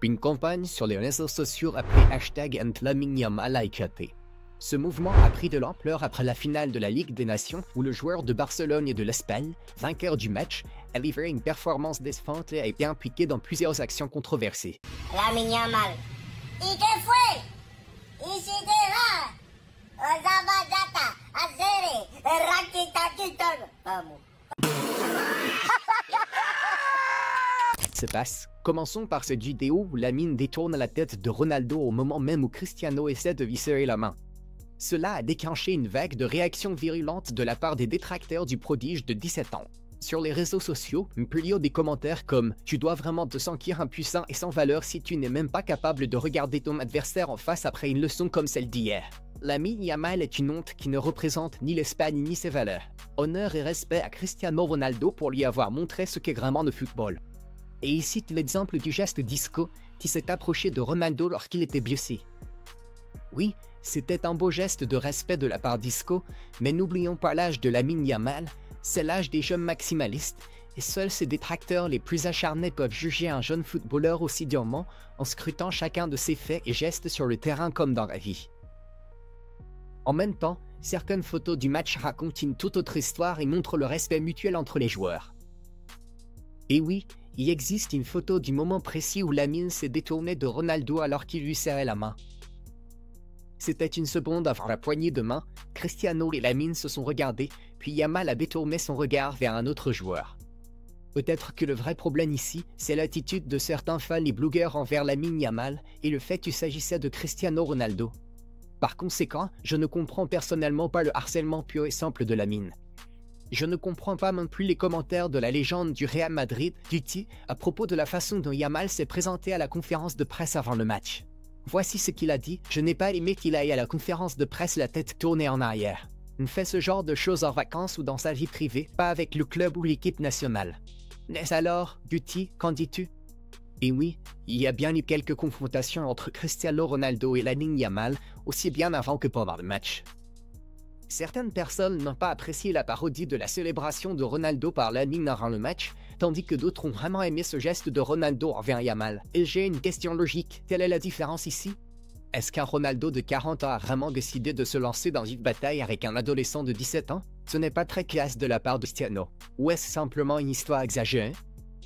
Une campagne sur les réseaux sociaux appelée #Lamine a éclaté. Ce mouvement a pris de l'ampleur après la finale de la Ligue des Nations où le joueur de Barcelone et de l'Espagne, vainqueur du match, a livré une performance décevante et a été impliqué dans plusieurs actions controversées. Lamine Yamal. ¿Y qué fue? ¿Y si te da? Zabadata, Azere, Rakita, vamos. Se passe. Commençons par cette vidéo où Lamine détourne la tête de Ronaldo au moment même où Cristiano essaie de lui serrer la main. Cela a déclenché une vague de réactions virulentes de la part des détracteurs du prodige de 17 ans. Sur les réseaux sociaux, on peut lire des commentaires comme « Tu dois vraiment te sentir impuissant et sans valeur si tu n'es même pas capable de regarder ton adversaire en face après une leçon comme celle d'hier. Lamine Yamal est une honte qui ne représente ni l'Espagne ni ses valeurs. Honneur et respect à Cristiano Ronaldo pour lui avoir montré ce qu'est vraiment le football. » Et il cite l'exemple du geste d'Isco qui s'est approché de Ronaldo lorsqu'il était blessé. Oui, c'était un beau geste de respect de la part d'Isco, mais n'oublions pas l'âge de Lamine Yamal, c'est l'âge des jeunes maximalistes, et seuls ces détracteurs les plus acharnés peuvent juger un jeune footballeur aussi durement en scrutant chacun de ses faits et gestes sur le terrain comme dans la vie. En même temps, certaines photos du match racontent une toute autre histoire et montrent le respect mutuel entre les joueurs. Et oui, il existe une photo du moment précis où Lamine s'est détourné de Ronaldo alors qu'il lui serrait la main. C'était une seconde avant la poignée de main, Cristiano et Lamine se sont regardés, puis Yamal a détourné son regard vers un autre joueur. Peut-être que le vrai problème ici, c'est l'attitude de certains fans et blogueurs envers Lamine Yamal et le fait qu'il s'agissait de Cristiano Ronaldo. Par conséquent, je ne comprends personnellement pas le harcèlement pur et simple de Lamine. Je ne comprends pas non plus les commentaires de la légende du Real Madrid, Guti, à propos de la façon dont Yamal s'est présenté à la conférence de presse avant le match. Voici ce qu'il a dit: « Je n'ai pas aimé qu'il aille à la conférence de presse la tête tournée en arrière. On fait ce genre de choses en vacances ou dans sa vie privée, pas avec le club ou l'équipe nationale. » Mais alors, Guti, qu'en dis-tu? Et oui, il y a bien eu quelques confrontations entre Cristiano Ronaldo et Lamine Yamal, aussi bien avant que pendant le match. Certaines personnes n'ont pas apprécié la parodie de la célébration de Ronaldo par Lamine avant le match, tandis que d'autres ont vraiment aimé ce geste de Ronaldo envers Yamal. Et j'ai une question logique, quelle est la différence ici? Est-ce qu'un Ronaldo de 40 ans a vraiment décidé de se lancer dans une bataille avec un adolescent de 17 ans? Ce n'est pas très classe de la part de Cristiano. Ou est-ce simplement une histoire exagérée?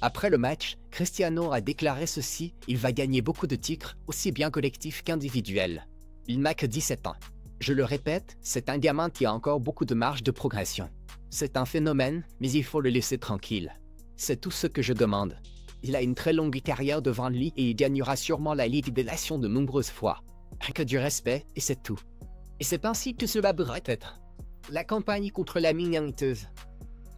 Après le match, Cristiano a déclaré ceci: « Il va gagner beaucoup de titres, aussi bien collectifs qu'individuels. Il n'a que 17 ans. Je le répète, c'est un gamin qui a encore beaucoup de marge de progression. C'est un phénomène, mais il faut le laisser tranquille. C'est tout ce que je demande. Il a une très longue carrière devant lui et il gagnera sûrement la Ligue des Nations de nombreuses fois. Que du respect, et c'est tout. » Et c'est ainsi que cela devrait être. La campagne contre Lamine est honteuse.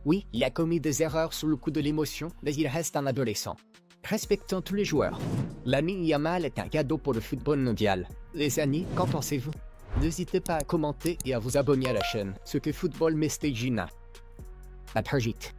Oui, il a commis des erreurs sous le coup de l'émotion, mais il reste un adolescent. Respectons tous les joueurs. Lamine Yamal est un cadeau pour le football mondial. Les amis, qu'en pensez-vous? N'hésitez pas à commenter et à vous abonner à la chaîne, ce que Football Mestegina. À très vite.